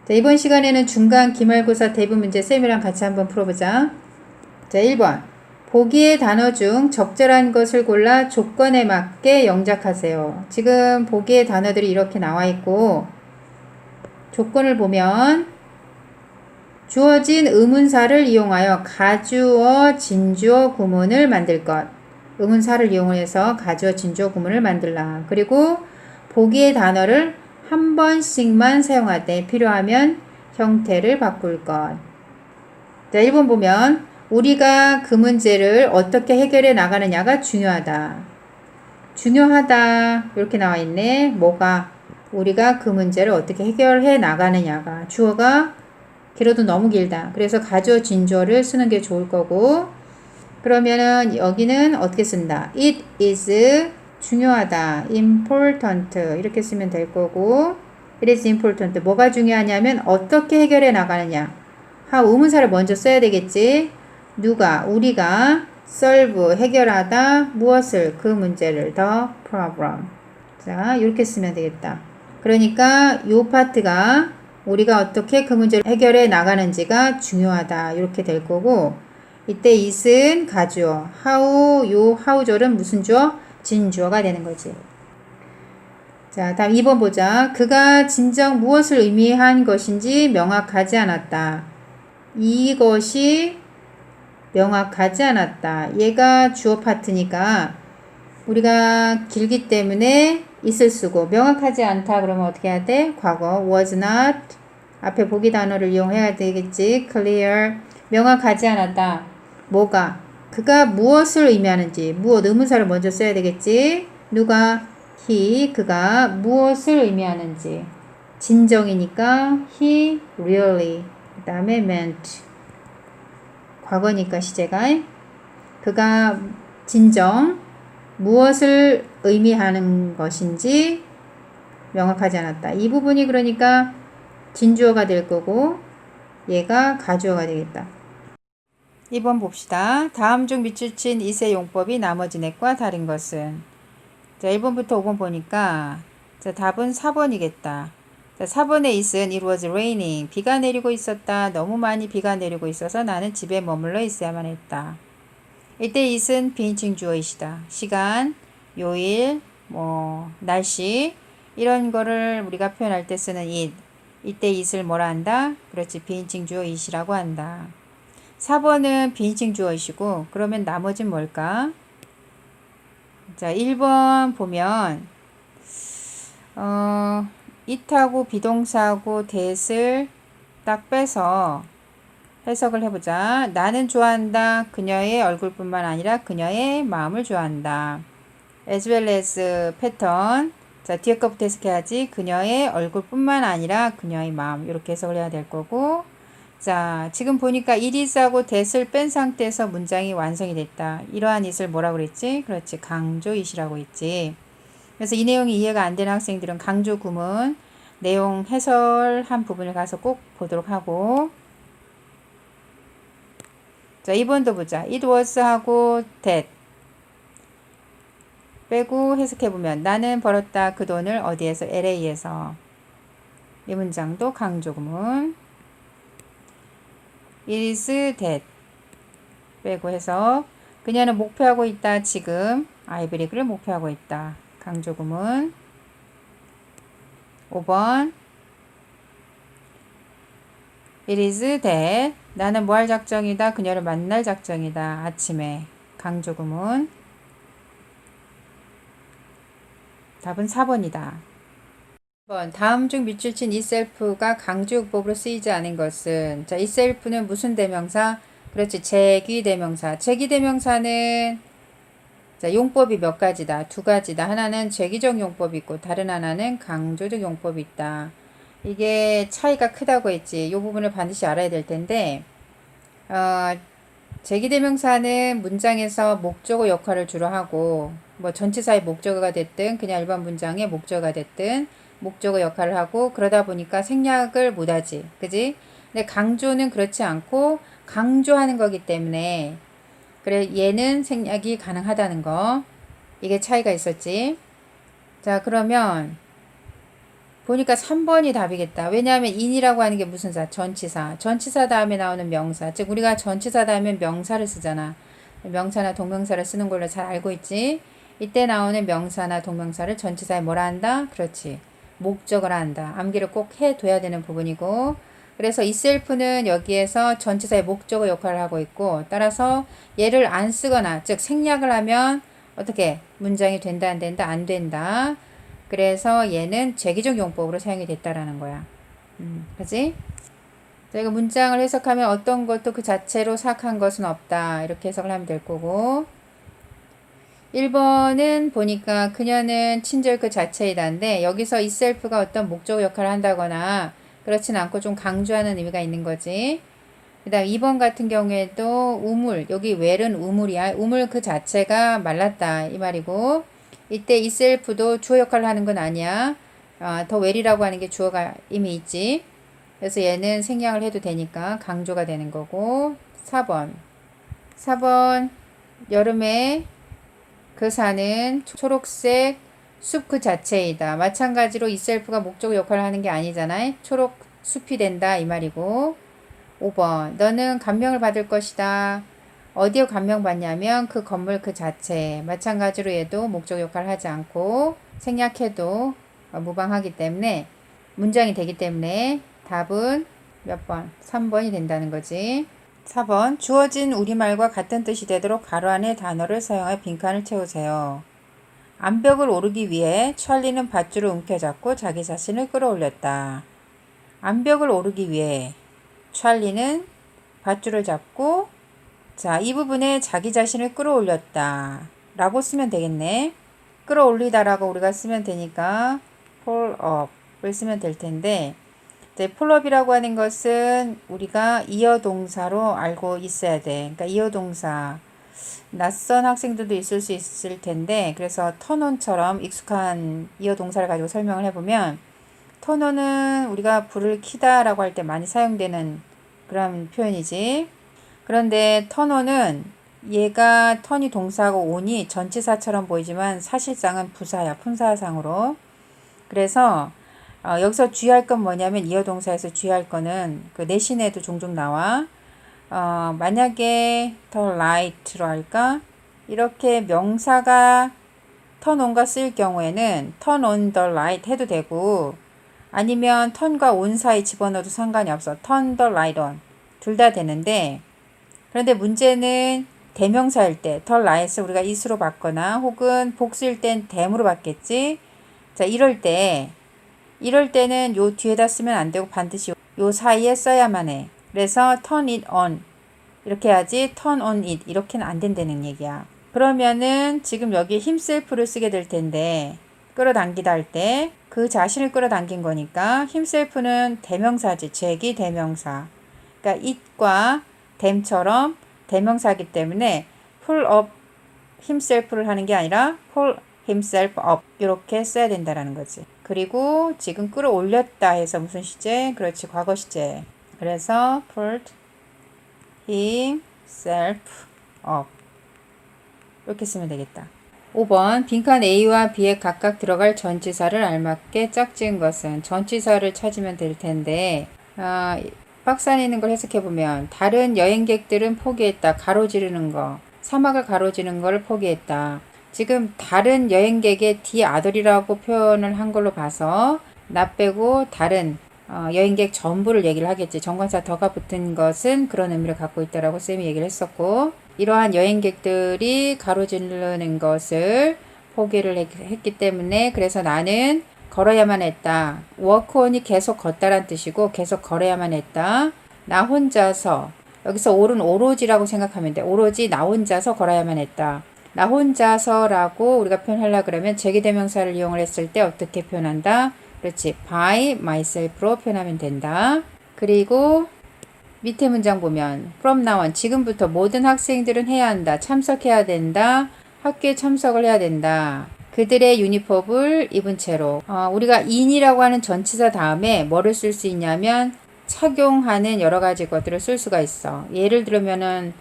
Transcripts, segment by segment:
자, 이번 시간에는 중간 기말고사 대부 문제 쌤이랑 같이 한번 풀어보자. 자, 1번. 보기의 단어 중 적절한 것을 골라 조건에 맞게 영작하세요. 지금 보기의 단어들이 이렇게 나와 있고, 조건을 보면 주어진 의문사를 이용하여 가주어, 진주어, 구문을 만들 것. 의문사를 이용해서 가주어, 진주어, 구문을 만들라. 그리고 보기의 단어를 한 번씩만 사용하되 필요하면 형태를 바꿀 것. 자, 1번 보면 우리가 그 문제를 어떻게 해결해 나가느냐가 중요하다. 중요하다. 이렇게 나와 있네. 뭐가? 우리가 그 문제를 어떻게 해결해 나가느냐가. 주어가 길어도 너무 길다. 그래서 가주어 진주어를 쓰는 게 좋을 거고, 그러면은 여기는 어떻게 쓴다? It is 중요하다. important 이렇게 쓰면 될 거고, it is important 뭐가 중요하냐면 어떻게 해결해 나가느냐. how 의문사를 먼저 써야 되겠지. 누가 우리가 solve 해결하다 무엇을 그 문제를 the problem. 자, 이렇게 쓰면 되겠다. 그러니까 요 파트가 우리가 어떻게 그 문제를 해결해 나가는지가 중요하다. 이렇게 될 거고, 이때 it은 가주어, how, 요 how절은 무슨 주어? 진주어가 되는 거지. 자, 다음 2번 보자. 그가 진정 무엇을 의미한 것인지 명확하지 않았다. 이것이 명확하지 않았다. 얘가 주어 파트니까 우리가 길기 때문에 있을 쓰고, 명확하지 않다 그러면 어떻게 해야 돼? 과거 was not 앞에 보기 단어를 이용해야 되겠지. clear 명확하지 않았다. 뭐가? 그가 무엇을 의미하는지, 무엇 의문사를 먼저 써야 되겠지. 누가? he 그가 무엇을 의미하는지. 진정이니까 he really 그 다음에 meant 과거니까 시제가 그가 진정 무엇을 의미하는 것인지 명확하지 않았다. 이 부분이 그러니까 진주어가 될 거고 얘가 가주어가 되겠다. 2번 봅시다. 다음 중 밑줄 친 이세 용법이 나머지 넷과 다른 것은? 자, 1번부터 5번 보니까 자, 답은 4번이겠다. 자, 4번의 it은 it was raining. 비가 내리고 있었다. 너무 많이 비가 내리고 있어서 나는 집에 머물러 있어야만 했다. 이때 it은 비인칭 주어이시다. 시간, 요일, 날씨 이런 거를 우리가 표현할 때 쓰는 it. 이때 it을 뭐라 한다? 그렇지. 비인칭 주어 it이라고 한다. 4번은 비인칭 주어이시고 그러면 나머지는 뭘까? 자, 1번 보면 it하고 비동사하고 that을 딱 빼서 해석을 해보자. 나는 좋아한다. 그녀의 얼굴뿐만 아니라 그녀의 마음을 좋아한다. as well as 패턴. 자, 뒤에 거부터 해석해야지. 그녀의 얼굴뿐만 아니라 그녀의 마음. 이렇게 해석을 해야 될 거고. 자, 지금 보니까 it is하고 that을 뺀 상태에서 문장이 완성이 됐다. 이러한 it을 뭐라고 그랬지? 그렇지. 강조 it이라고 했지. 그래서 이 내용이 이해가 안 되는 학생들은 강조 구문 내용 해설한 부분을 가서 꼭 보도록 하고, 자, 2번도 보자. it was 하고 that 빼고 해석해보면 나는 벌었다 그 돈을 어디에서? LA에서. 이 문장도 강조구문. it is that 빼고 해석 그녀는 목표하고 있다 지금 아이브리그를 목표하고 있다. 강조구문. 5번 it is that 나는 뭐 할 작정이다. 그녀를 만날 작정이다. 아침에. 강조구문. 답은 4번이다. 1번 다음 중 밑줄 친 itself가 강조요법으로 쓰이지 않은 것은? 자, itself는 무슨 대명사? 그렇지. 제기대명사. 제기대명사는 자, 용법이 몇 가지다. 두 가지다. 하나는 제기적 용법이 있고 다른 하나는 강조적 용법이 있다. 이게 차이가 크다고 했지. 이 부분을 반드시 알아야 될 텐데 제기대명사는 문장에서 목적어 역할을 주로 하고 뭐 전치사의 목적어가 됐든 그냥 일반 문장의 목적어가 됐든 목적어 역할을 하고 그러다 보니까 생략을 못하지. 그지? 근데 강조는 그렇지 않고 강조하는 거기 때문에 그래 얘는 생략이 가능하다는 거. 이게 차이가 있었지. 자, 그러면 보니까 3번이 답이겠다. 왜냐하면 in이라고 하는 게 무슨 사? 전치사. 전치사 다음에 나오는 명사. 즉 우리가 전치사 다음에 명사를 쓰잖아. 명사나 동명사를 쓰는 걸로 잘 알고 있지. 이때 나오는 명사나 동명사를 전치사에 뭐라 한다? 그렇지. 목적을 한다. 암기를 꼭 해둬야 되는 부분이고, 그래서 itself는 여기에서 전치사의 목적어 역할을 하고 있고, 따라서 얘를 안 쓰거나 즉 생략을 하면 어떻게 문장이 된다 안 된다 안 된다. 그래서 얘는 제기적 용법으로 사용이 됐다라는 거야. 그지? 저희가 문장을 해석하면 어떤 것도 그 자체로 사악한 것은 없다. 이렇게 해석을 하면 될 거고, 1번은 보니까 그녀는 친절 그 자체이다인데 여기서 itself가 어떤 목적 역할을 한다거나 그렇진 않고 좀 강조하는 의미가 있는 거지. 그 다음 2번 같은 경우에도 우물, 여기 well은 우물이야. 우물 그 자체가 말랐다 이 말이고, 이때 itself도 주어 역할을 하는 건 아니야. 더 well이라고 하는 게 주어가 이미 있지. 그래서 얘는 생략을 해도 되니까 강조가 되는 거고. 4번 여름에 그 산은 초록색 숲 그 자체이다. 마찬가지로 itself가 목적 역할을 하는 게 아니잖아요. 초록 숲이 된다 이 말이고. 5번 너는 감명을 받을 것이다. 어디에 감명받냐면 그 건물 그 자체. 마찬가지로 얘도 목적 역할을 하지 않고 생략해도 무방하기 때문에 문장이 되기 때문에 답은 몇 번? 3번이 된다는 거지. 4번 주어진 우리말과 같은 뜻이 되도록 가로 안에 단어를 사용해 빈칸을 채우세요. 암벽을 오르기 위해 찰리는 밧줄을 움켜잡고 자기 자신을 끌어올렸다. 암벽을 오르기 위해 찰리는 밧줄을 잡고, 자, 이 부분에 자기 자신을 끌어올렸다 라고 쓰면 되겠네. 끌어올리다라고 우리가 쓰면 되니까 pull up을 쓰면 될 텐데, 이제 pull up이라고 하는 것은 우리가 이어 동사로 알고 있어야 돼. 그러니까 이어 동사, 낯선 학생들도 있을 수 있을 텐데, 그래서 turn on처럼 익숙한 이어 동사를 가지고 설명을 해보면, turn on은 우리가 불을 켜다 라고 할 때 많이 사용되는 그런 표현이지. 그런데 turn on은 얘가 turn이 동사하고 on이 전치사처럼 보이지만 사실상은 부사야, 품사상으로. 그래서 여기서 주의할 건 뭐냐면 이어 동사에서 주의할 거는 그 내신에도 종종 나와. 만약에 더 light로 할까? 이렇게 명사가 turn on과 쓰일 경우에는 turn on the light 해도 되고, 아니면 turn과 on 사이 집어넣어도 상관이 없어. turn the light on. 둘 다 되는데, 그런데 문제는 대명사일 때 the light을 우리가 is로 받거나 혹은 복수일 땐 tham으로 받겠지. 자, 이럴 때는 요 뒤에다 쓰면 안 되고 반드시 요 사이에 써야만 해. 그래서 turn it on 이렇게 해야지 turn on it 이렇게는 안 된다는 얘기야. 그러면은 지금 여기 himself를 쓰게 될 텐데, 끌어당기다 할 때 그 자신을 끌어당긴 거니까 himself는 대명사지. 제기 대명사. 그러니까 it과 them처럼 대명사이기 때문에 pull up himself를 하는 게 아니라 pull himself up 이렇게 써야 된다라는 거지. 그리고 지금 끌어올렸다 해서 무슨 시제? 그렇지, 과거 시제. 그래서 pulled himself up 이렇게 쓰면 되겠다. 5번 빈칸 A와 B에 각각 들어갈 전치사를 알맞게 짝지은 것은, 전치사를 찾으면 될 텐데, 박스 안에 있는 걸 해석해보면 다른 여행객들은 포기했다. 가로지르는 거. 사막을 가로지르는 걸 포기했다. 지금 다른 여행객의 the other이라고 표현을 한 걸로 봐서 나 빼고 다른 여행객 전부를 얘기를 하겠지. 정관사 더가 붙은 것은 그런 의미를 갖고 있다라고 쌤이 얘기를 했었고, 이러한 여행객들이 가로지르는 것을 포기를 했기 때문에 그래서 나는 걸어야만 했다. walk on이 계속 걷다란 뜻이고 계속 걸어야만 했다. 나 혼자서, 여기서 옳은 오로지라고 생각하면 돼. 오로지 나 혼자서 걸어야만 했다. 나 혼자서라고 우리가 표현하려고 그러면 제기대명사를 이용을 했을 때 어떻게 표현한다? 그렇지. by myself로 표현하면 된다. 그리고 밑에 문장 보면 from now on, 지금부터 모든 학생들은 해야 한다. 참석해야 된다. 학교에 참석을 해야 된다. 그들의 유니폼을 입은 채로. 우리가 in이라고 하는 전치사 다음에 뭐를 쓸 수 있냐면 착용하는 여러 가지 것들을 쓸 수가 있어. 예를 들면은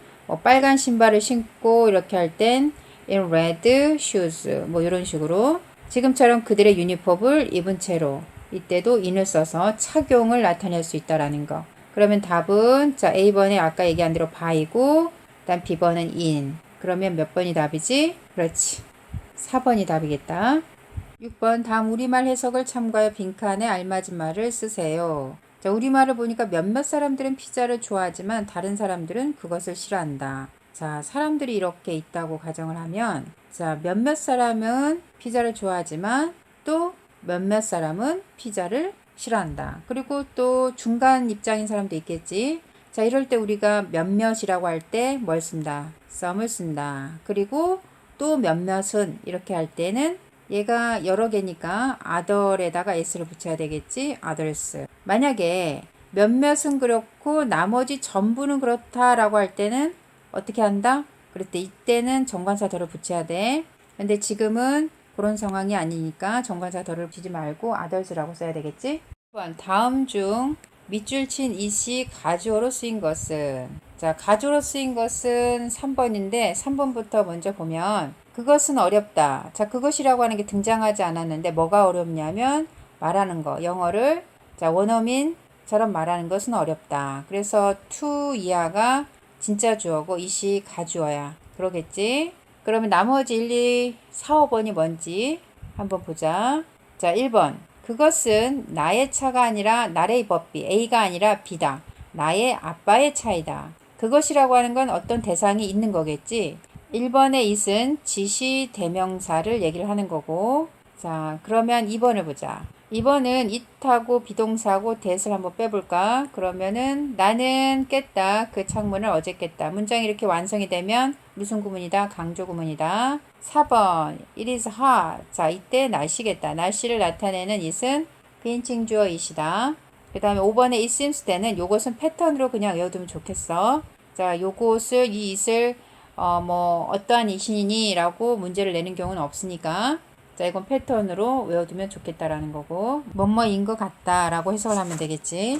빨간 신발을 신고 이렇게 할 땐 in red shoes 뭐 이런 식으로, 지금처럼 그들의 유니폼을 입은 채로 이때도 in을 써서 착용을 나타낼 수 있다라는 거. 그러면 답은 자 A번에 아까 얘기한 대로 by고 그다음 B번은 in. 그러면 몇 번이 답이지? 그렇지. 4번이 답이겠다. 6번 다음 우리말 해석을 참고하여 빈칸에 알맞은 말을 쓰세요. 자, 우리말을 보니까 몇몇 사람들은 피자를 좋아하지만 다른 사람들은 그것을 싫어한다. 자, 사람들이 이렇게 있다고 가정을 하면 자, 몇몇 사람은 피자를 좋아하지만 또 몇몇 사람은 피자를 싫어한다. 그리고 또 중간 입장인 사람도 있겠지. 자, 이럴 때 우리가 몇몇이라고 할 때 뭘 쓴다? some을 쓴다. 그리고 또 몇몇은 이렇게 할 때는 얘가 여러 개니까 other에다가 s를 붙여야 되겠지. others. 만약에 몇몇은 그렇고 나머지 전부는 그렇다라고 할 때는 어떻게 한다? 그럴 때 이때는 정관사 덜을 붙여야 돼. 근데 지금은 그런 상황이 아니니까 정관사 덜을 붙이지 말고 others라고 써야 되겠지. 다음 중 밑줄 친 이시 가주어로 쓰인 것은 자 가주어로 쓰인 것은 3번인데 3번부터 먼저 보면 그것은 어렵다. 자 그것이라고 하는 게 등장하지 않았는데 뭐가 어렵냐면 말하는 거 영어를 자 원어민처럼 말하는 것은 어렵다. 그래서 to 이하가 진짜 주어고 이시 가주어야. 그러겠지? 그러면 나머지 1, 2, 4, 5번이 뭔지 한번 보자. 자 1번 그것은 나의 차가 아니라 나의 법비 A가 아니라 B다. 나의 아빠의 차이다. 그것이라고 하는 건 어떤 대상이 있는 거겠지. 1번의 it은 지시 대명사를 얘기를 하는 거고 자 그러면 2번을 보자. 2번은 it하고 비동사하고 that을 한번 빼볼까? 그러면은 나는 깼다. 그 창문을 어제 깼다. 문장이 이렇게 완성이 되면 무슨 구문이다? 강조 구문이다. 4번 it is hot. 자 이때 날씨겠다. 날씨를 나타내는 it은 비인칭 주어 it이다. 그 다음에 5번에 it seems 때는 요것은 패턴으로 그냥 외워두면 좋겠어. 자 요것을 이 it을 어떠한 it이니 라고 문제를 내는 경우는 없으니까 자 이건 패턴으로 외워두면 좋겠다라는 거고 뭐뭐인 것 같다 라고 해석을 하면 되겠지.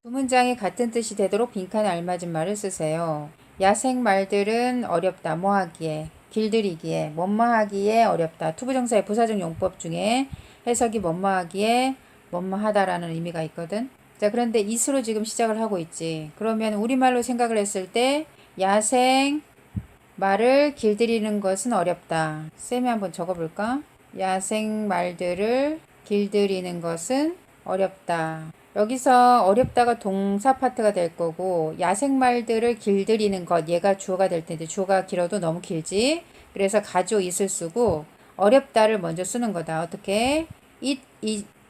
두 문장이 같은 뜻이 되도록 빈칸에 알맞은 말을 쓰세요. 야생 말들은 어렵다 뭐하기에 길들이기에 뭐뭐하기에 어렵다. 투부정사의 부사적 용법 중에 해석이 뭐뭐하기에 뭐뭐하다라는 의미가 있거든. 자 그런데 it으로 지금 시작을 하고 있지. 그러면 우리말로 생각을 했을 때 야생 말을 길들이는 것은 어렵다. 쌤이 한번 적어볼까? 야생 말들을 길들이는 것은 어렵다. 여기서 어렵다가 동사 파트가 될 거고 야생 말들을 길들이는 것 얘가 주어가 될 텐데 주어가 길어도 너무 길지. 그래서 가주어 it을 쓰고 어렵다를 먼저 쓰는 거다. 어떻게? it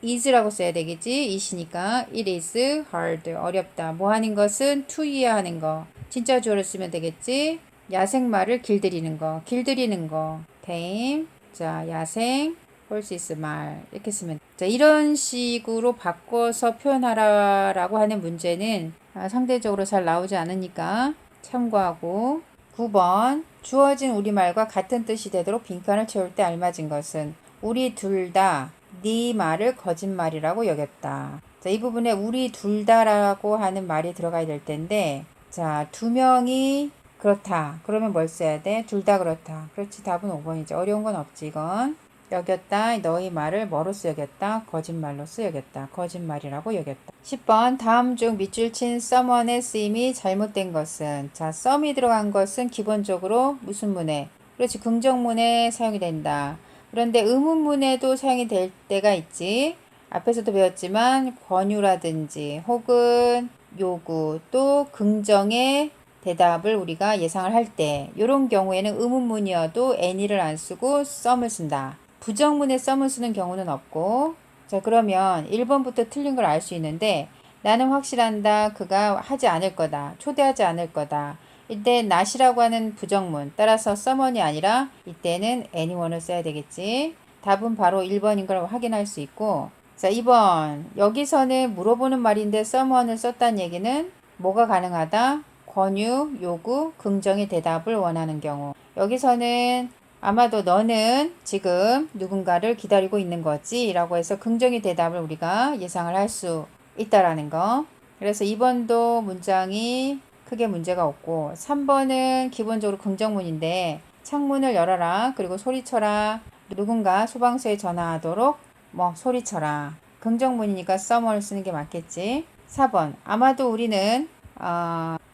is라고 써야 되겠지. it이니까 it is hard 어렵다. 뭐 하는 것은 to 이해하는 거. 진짜 주어를 쓰면 되겠지. 야생말을 길들이는 거, 길들이는 거, tame. 자, 야생, horses 말 이렇게 쓰면. 자, 이런 식으로 바꿔서 표현하라라고 하는 문제는 상대적으로 잘 나오지 않으니까 참고하고. 9번 주어진 우리말과 같은 뜻이 되도록 빈칸을 채울 때 알맞은 것은 우리 둘 다 네 말을 거짓말이라고 여겼다. 자, 이 부분에 우리 둘 다라고 하는 말이 들어가야 될 텐데 자, 두 명이 그렇다. 그러면 뭘 써야 돼? 둘 다 그렇다. 그렇지. 답은 5번이지. 어려운 건 없지 이건. 여겼다. 너희 말을 뭐로써 여겼다? 거짓말로써 여겼다. 거짓말이라고 여겼다. 10번 다음 중 밑줄 친 someone의 쓰임이 잘못된 것은 자 some이 들어간 것은 기본적으로 무슨 문에? 그렇지. 긍정문에 사용이 된다. 그런데 의문문에도 사용이 될 때가 있지. 앞에서도 배웠지만 권유라든지 혹은 요구 또 긍정의 대답을 우리가 예상을 할 때 이런 경우에는 의문문이어도 any를 안 쓰고 some을 쓴다. 부정문에 some을 쓰는 경우는 없고 자 그러면 1번부터 틀린 걸 알 수 있는데 나는 확실한다. 그가 하지 않을 거다. 초대하지 않을 거다. 이때 not이라고 하는 부정문 따라서 someone이 아니라 이때는 anyone을 써야 되겠지. 답은 바로 1번인 걸 확인할 수 있고 자 2번 여기서는 물어보는 말인데 someone을 썼다는 얘기는 뭐가 가능하다? 권유, 요구, 긍정의 대답을 원하는 경우 여기서는 아마도 너는 지금 누군가를 기다리고 있는 거지 라고 해서 긍정의 대답을 우리가 예상을 할 수 있다라는 거. 그래서 2번도 문장이 크게 문제가 없고 3번은 기본적으로 긍정문인데 창문을 열어라 그리고 소리쳐라 누군가 소방서에 전화하도록 뭐 소리쳐라 긍정문이니까 someone을 쓰는 게 맞겠지. 4번. 아마도 우리는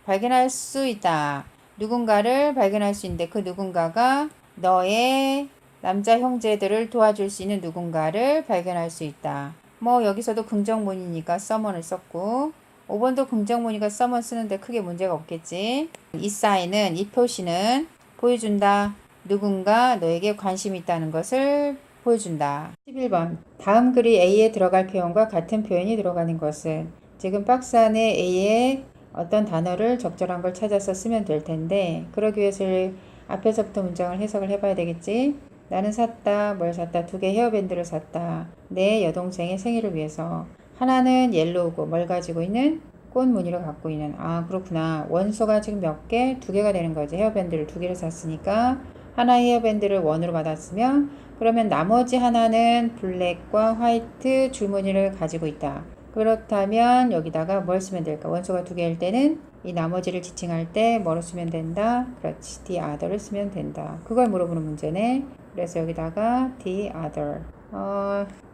발견할 수 있다. 누군가를 발견할 수 있는데 그 누군가가 너의 남자 형제들을 도와줄 수 있는 누군가를 발견할 수 있다. 뭐 여기서도 긍정문이니까 someone을 썼고 5번도 긍정문이니까 someone 쓰는데 크게 문제가 없겠지. 이 사인은, 이 표시는 보여준다. 누군가 너에게 관심이 있다는 것을 보여준다. 11번. 다음 글이 A에 들어갈 표현과 같은 표현이 들어가는 것은 지금 박스 안에 A에 어떤 단어를 적절한 걸 찾아서 쓰면 될 텐데 그러기 위해서 앞에서부터 문장을 해석을 해봐야 되겠지. 나는 샀다. 뭘 샀다. 2개 헤어밴드를 샀다. 내 여동생의 생일을 위해서. 하나는 옐로우고 뭘 가지고 있는? 꽃 무늬를 갖고 있는. 아 그렇구나. 원소가 지금 몇 개? 2개가 되는 거지. 헤어밴드를 2개를 샀으니까 하나의 헤어밴드를 원으로 받았으면 그러면 나머지 하나는 블랙과 화이트 줄무늬를 가지고 있다. 그렇다면 여기다가 뭘 쓰면 될까? 원소가 2개일 때는 이 나머지를 지칭할 때 뭐로 쓰면 된다? 그렇지. the other를 쓰면 된다. 그걸 물어보는 문제네. 그래서 여기다가 the other.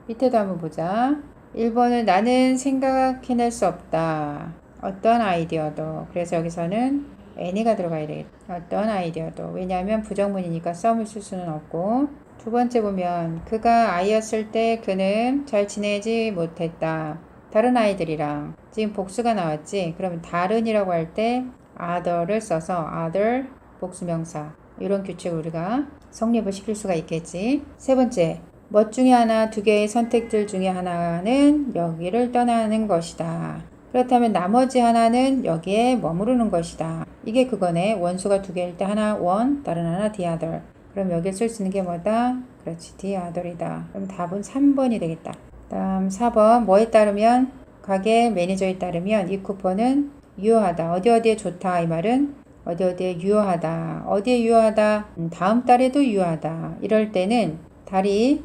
밑에도 한번 보자. 1번은 나는 생각해낼 수 없다. 어떤 아이디어도. 그래서 여기서는 any가 들어가야 되겠다. 어떤 아이디어도. 왜냐하면 부정문이니까 some을 쓸 수는 없고. 두 번째 보면 그가 아이였을 때 그는 잘 지내지 못했다. 다른 아이들이랑. 지금 복수가 나왔지. 그러면 다른이라고 할 때 other를 써서 other 복수명사. 이런 규칙을 우리가 성립을 시킬 수가 있겠지. 세 번째. 뭐 중에 하나, 2개의 선택들 중에 하나는 여기를 떠나는 것이다. 그렇다면 나머지 하나는 여기에 머무르는 것이다. 이게 그거네. 원수가 2개일 때 하나 one, 다른 하나 the other. 그럼 여기에 쓸 수 있는 게 뭐다? 그렇지, the other이다. 그럼 답은 3번이 되겠다. 다음 4번. 뭐에 따르면? 가게 매니저에 따르면 이 쿠폰은 유효하다. 어디에 좋다. 이 말은 어디에 유효하다. 어디에 유효하다? 다음 달에도 유효하다. 이럴 때는 달이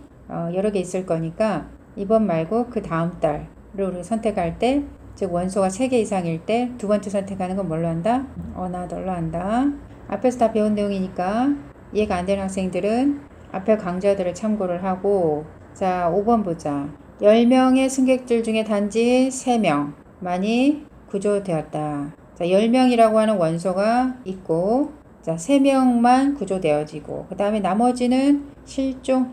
여러 개 있을 거니까 2번 말고 그 다음 달을 우리가 선택할 때, 즉 원소가 3개 이상일 때 두 번째 선택하는 건 뭘로 한다? another로 한다. 앞에서 다 배운 내용이니까 이해가 안 되는 학생들은 앞에 강좌들을 참고를 하고. 자, 5번 보자. 10명의 승객들 중에 단지 3명만이 구조되었다. 자, 10명이라고 하는 원소가 있고, 자, 3명만 구조되어지고, 그 다음에 나머지는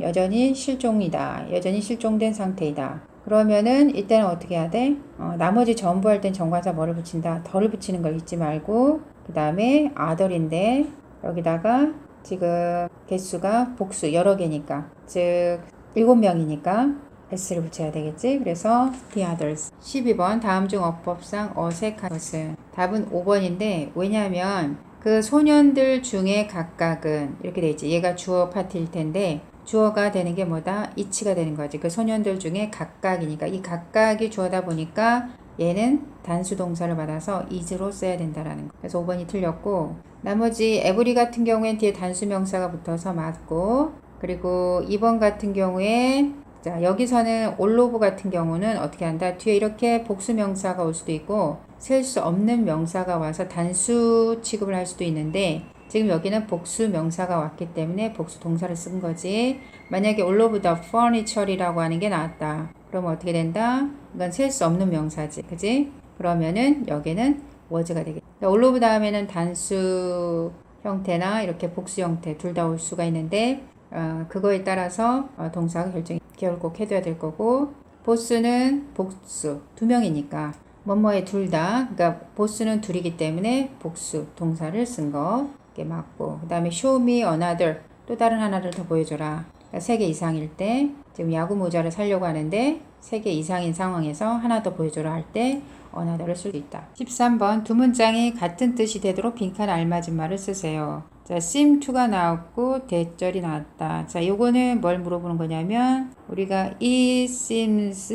여전히 실종이다. 여전히 실종된 상태이다. 그러면은 이때는 어떻게 해야 돼? 나머지 전부 할 땐 정관사 뭐를 붙인다? 덜을 붙이는 걸 잊지 말고, 그 다음에 other인데 여기다가 지금 개수가 복수 여러 개니까, 즉 7명이니까 s를 붙여야 되겠지. 그래서 the others. 12번. 다음 중 어법상 어색한 것은? 답은 5번인데 왜냐하면 그 소년들 중에 각각은 이렇게 돼 있지. 얘가 주어 파트일 텐데 주어가 되는 게 뭐다? each가 되는 거지. 그 소년들 중에 각각이니까 이 각각이 주어다 보니까 얘는 단수 동사를 받아서 is로 써야 된다라는 거. 그래서 5번이 틀렸고, 나머지 every 같은 경우엔 뒤에 단수 명사가 붙어서 맞고, 그리고 2번 같은 경우에 자, 여기서는 all of 같은 경우는 어떻게 한다? 뒤에 이렇게 복수 명사가 올 수도 있고 셀 수 없는 명사가 와서 단수 취급을 할 수도 있는데 지금 여기는 복수 명사가 왔기 때문에 복수 동사를 쓴 거지. 만약에 all of the furniture이라고 하는 게 나왔다. 그러면 어떻게 된다? 이건 셀 수 없는 명사지. 그지? 그러면은 여기는 was가 되겠다. all of 다음에는 단수 형태나 이렇게 복수 형태 둘 다 올 수가 있는데 그거에 따라서 동사가 기억을 꼭 해둬야 될 거고, 보스는 복수 2명이니까 뭐뭐에 둘 다, 그러니까 보스는 둘이기 때문에 복수 동사를 쓴 거 이게 맞고, 그 다음에 show me another 또 다른 하나를 더 보여줘라. 그러니까 3개 이상일 때 지금 야구 모자를 사려고 하는데 3개 이상인 상황에서 하나 더 보여줘라 할 때 another를 쓸 수 있다. 13번. 두 문장이 같은 뜻이 되도록 빈칸 알맞은 말을 쓰세요. 자, seem to가 나왔고 대절이 나왔다. 자, 요거는 뭘 물어보는 거냐면 우리가 it seems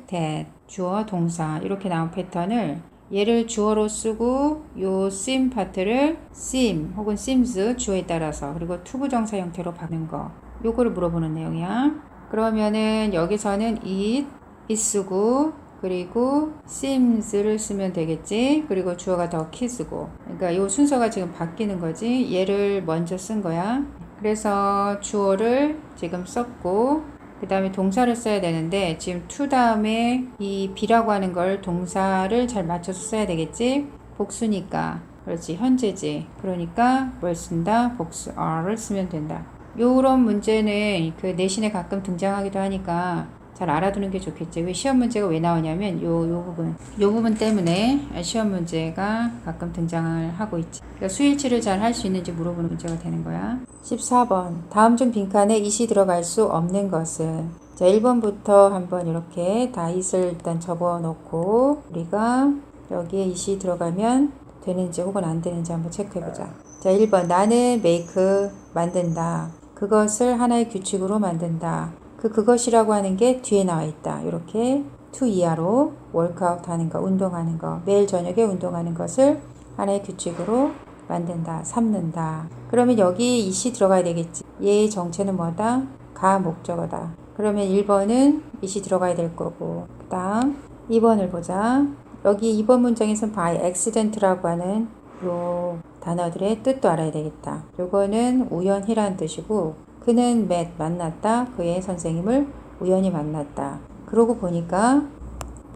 that 주어 동사 이렇게 나온 패턴을 얘를 주어로 쓰고 요 seem 파트를 seem 혹은 seems 주어에 따라서 그리고 투부정사 형태로 바꾸는 거, 요거를 물어보는 내용이야. 그러면은 여기서는 it 쓰고 그리고 seems를 쓰면 되겠지. 그리고 주어가 the kids고. 그러니까 이 순서가 지금 바뀌는 거지. 얘를 먼저 쓴 거야. 그래서 주어를 지금 썼고 그 다음에 동사를 써야 되는데 지금 to 다음에 이 be라고 하는 걸 동사를 잘 맞춰서 써야 되겠지? 복수니까. 그렇지. 현재지. 그러니까 뭘 쓴다? 복수 are를 쓰면 된다. 요런 문제는 그 내신에 가끔 등장하기도 하니까 잘 알아두는 게 좋겠지. 왜 시험 문제가 왜 나오냐면 요 부분 때문에 시험 문제가 가끔 등장을 하고 있지. 그러니까 수일치를 잘 할 수 있는지 물어보는 문제가 되는 거야. 14번. 다음 중 빈칸에 it이 들어갈 수 없는 것은. 자, 1번부터 한번 이렇게 다 it을 일단 접어 놓고 우리가 여기에 it이 들어가면 되는지 혹은 안 되는지 한번 체크해 보자. 자, 1번. 나는 make 만든다. 그것을 하나의 규칙으로 만든다. 그것이라고 하는 게 뒤에 나와 있다. 이렇게 to 이하로 workout 하는 거, 운동하는 거, 매일 저녁에 운동하는 것을 하나의 규칙으로 만든다, 삼는다. 그러면 여기 it이 들어가야 되겠지. 얘의 정체는 뭐다? 가 목적어다. 그러면 1번은 it이 들어가야 될 거고, 그 다음 2번을 보자. 여기 2번 문장에서는 by accident라고 하는 요 단어들의 뜻도 알아야 되겠다. 요거는 우연히란 뜻이고, 그는 met 만났다. 그의 선생님을 우연히 만났다. 그러고 보니까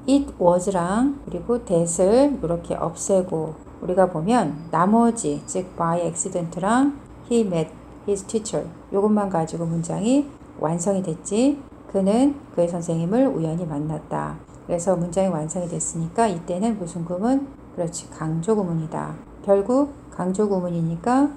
it was랑 그리고 that을 이렇게 없애고 우리가 보면 나머지 즉 by accident랑 he met his teacher 요것만 가지고 문장이 완성이 됐지. 그는 그의 선생님을 우연히 만났다. 그래서 문장이 완성이 됐으니까 이때는 무슨 구문? 그렇지. 강조 구문이다. 결국 강조 구문이니까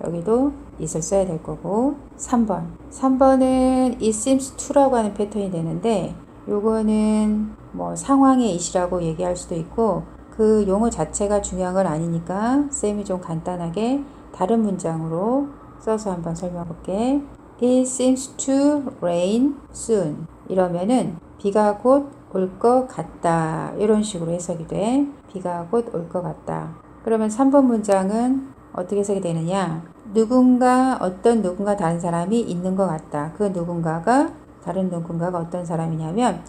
여기도 it을 써야 될 거고. 3번. 3번은 it seems to라고 하는 패턴이 되는데 요거는 뭐 상황의 it이라고 얘기할 수도 있고 그 용어 자체가 중요한 건 아니니까 쌤이 좀 간단하게 다른 문장으로 써서 한번 설명해 볼게. It seems to rain soon. 이러면은 비가 곧 올 것 같다. 이런 식으로 해석이 돼. 비가 곧 올 것 같다. 그러면 3번 문장은 어떻게 해석이 되느냐? 어떤 누군가 다른 사람이 있는 것 같다. 그 누군가가 다른 누군가가 어떤 사람이냐면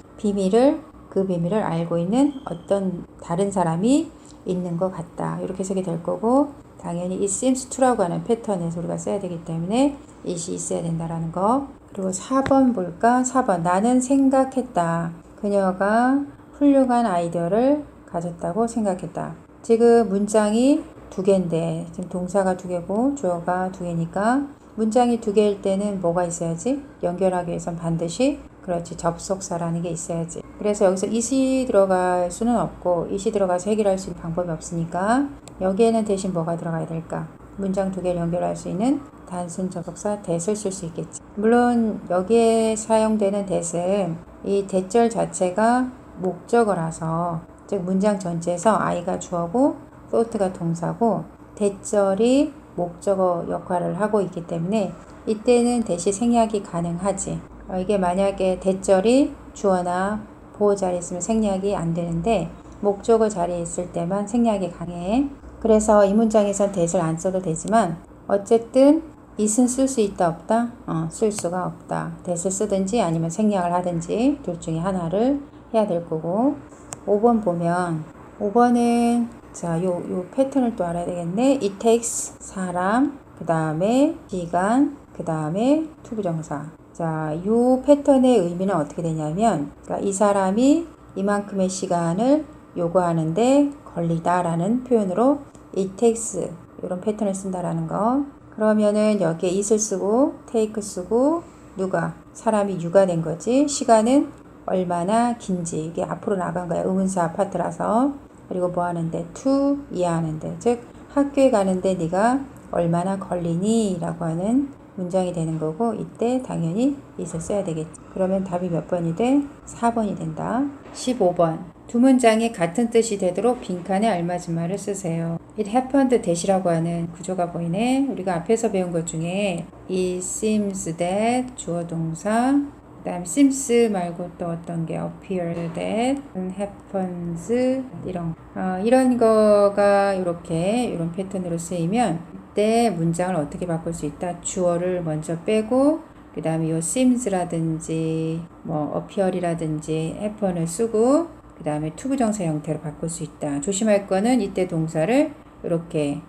그 비밀을 알고 있는 어떤 다른 사람이 있는 것 같다. 이렇게 해석이 될 거고 당연히 it seems to라고 하는 패턴에서 우리가 써야 되기 때문에 it이 있어야 된다라는 거. 그리고 4번 볼까? 4번. 나는 생각했다. 그녀가 훌륭한 아이디어를 가졌다고 생각했다. 지금 문장이 두 개인데 지금 동사가 두 개고 주어가 두 개니까 문장이 두 개일 때는 뭐가 있어야지? 연결하기 위해선 반드시 그렇지 접속사라는 게 있어야지. 그래서 여기서 it이 들어갈 수는 없고 it이 들어가서 해결할 수 있는 방법이 없으니까 여기에는 대신 뭐가 들어가야 될까? 문장 두 개를 연결할 수 있는 단순 접속사 that을 쓸 수 있겠지. 물론 여기에 사용되는 that은 이 대절 자체가 목적어라서 즉 문장 전체에서 I가 주어고 thought가 동사고 대절이 목적어 역할을 하고 있기 때문에 이때는 대시 생략이 가능하지. 이게 만약에 대절이 주어나 보호 자리에 있으면 생략이 안 되는데 목적어 자리에 있을 때만 생략이 가능해. 그래서 이 문장에선 that을 안 써도 되지만 어쨌든 it은 쓸 수 있다 없다? 쓸 수가 없다. that을 쓰든지 아니면 생략을 하든지 둘 중에 하나를 해야 될 거고. 5번 보면 5번은 자, 요 패턴을 또 알아야 되겠네. it takes 사람, 그 다음에 시간, 그 다음에 투부정사. 자, 요 패턴의 의미는 어떻게 되냐면 그러니까 이 사람이 이만큼의 시간을 요구하는데 걸리다라는 표현으로 it takes 이런 패턴을 쓴다라는 거. 그러면은 여기에 it을 쓰고 take 쓰고 사람이 you가 된 거지. 시간은 얼마나 긴지 이게 앞으로 나간 거야. 의문사 파트라서. 그리고 뭐 하는데 to 이해하는데 즉 학교에 가는데 네가 얼마나 걸리니 라고 하는 문장이 되는 거고 이때 당연히 it을 써야 되겠지. 그러면 답이 몇 번이 돼? 4번이 된다. 15번. 두 문장이 같은 뜻이 되도록 빈칸에 알맞은 말을 쓰세요. It happened that이라고 하는 구조가 보이네. 우리가 앞에서 배운 것 중에 it seems that 주어 동사 그 다음에 seems 말고 또 어떤 게 appear that, happens 이런 거가 이런 패턴으로 쓰이면 이때 문장을 어떻게 바꿀 수 있다. 주어를 먼저 빼고 그 다음에 요 seems라든지 뭐 appear이라든지 happen을 쓰고 그 다음에 투부정사 형태로 바꿀 수 있다. 조심할 거는 이때 동사를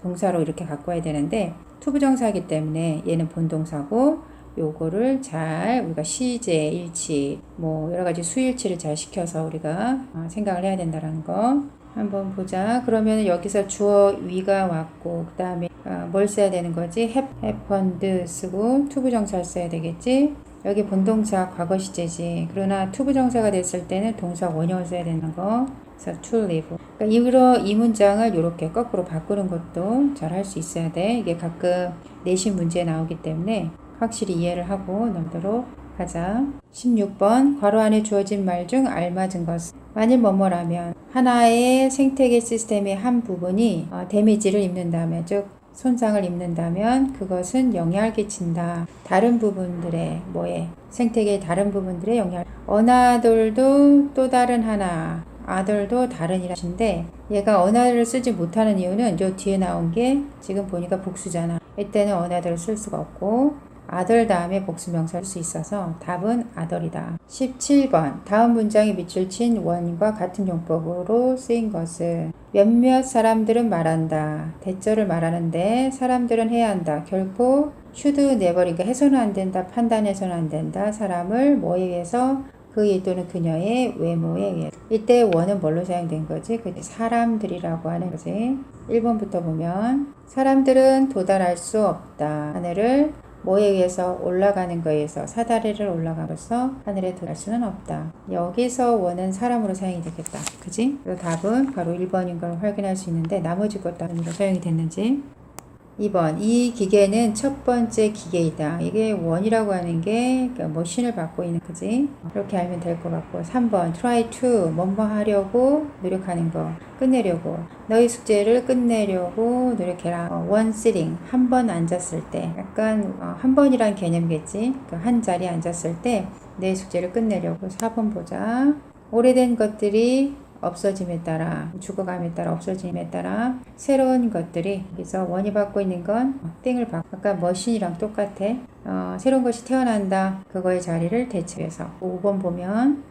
동사로 이렇게 갖고 와야 되는데 투부정사이기 때문에 얘는 본동사고 요거를 잘 우리가 시제, 일치, 뭐 여러 가지 수일치를 잘 시켜서 우리가 생각을 해야 된다는 거 한번 보자. 그러면 여기서 주어 위가 왔고 그 다음에 뭘 써야 되는 거지? happened 쓰고 투부정사를 써야 되겠지? 여기 본동사 과거 시제지. 그러나 투부정사가 됐을 때는 동사 원형을 써야 되는 거. 그래서 to live. 그러니까 이 문장을 이렇게 거꾸로 바꾸는 것도 잘 할 수 있어야 돼. 이게 가끔 내신 문제에 나오기 때문에 확실히 이해를 하고 넘도록 하자. 16번 괄호 안에 주어진 말 중 알맞은 것은 만일 뭐뭐라면 하나의 생태계 시스템의 한 부분이 데미지를 입는다면 즉 손상을 입는다면 그것은 영향을 끼친다. 다른 부분들의 생태계의 다른 부분들의 영향. 어나들도 또 다른 하나. 아들도 다른이라신데 얘가 어나들을 쓰지 못하는 이유는 요 뒤에 나온 게 지금 보니까 복수잖아. 이때는 어나들을 쓸 수가 없고 아들 다음에 복수명사를 쓸 수 있어서 답은 아들이다. 17번 다음 문장에 밑줄 친 원과 같은 용법으로 쓰인 것은 몇몇 사람들은 말한다. 대절을 말하는데 사람들은 해야 한다. 결코 should never 그러니까 해서는 안 된다. 판단해서는 안 된다. 사람을 뭐에 의해서 그의 또는 그녀의 외모에 의해. 이때 원은 뭘로 사용된 거지? 사람들이라고 하는 거지. 1번부터 보면 사람들은 도달할 수 없다. 하늘을 뭐에 의해서 올라가는 거에 의해서 사다리를 올라가면서 하늘에 도달할 수는 없다. 여기서 원은 사람으로 사용이 되겠다. 그지? 그래서 답은 바로 1번인 걸 확인할 수 있는데 나머지 것도 어디로 사용이 됐는지. 2번 이 기계는 첫 번째 기계이다. 이게 원이라고 하는 게 머신을 받고 있는 거지. 그렇게 알면 될 것 같고 3번 try to 뭐뭐 하려고 노력하는 거 끝내려고 너희 숙제를 끝내려고 노력해라. one sitting 한 번 앉았을 때 약간 한 번이란 개념이겠지. 한 자리에 앉았을 때 내 숙제를 끝내려고. 4번 보자. 오래된 것들이 없어짐에 따라 죽어감에 따라 없어짐에 따라 새로운 것들이 여기서 원이 받고 있는 건 땡을 받고 아까 머신이랑 똑같아. 새로운 것이 태어난다. 그거의 자리를 대체해서 5번 보면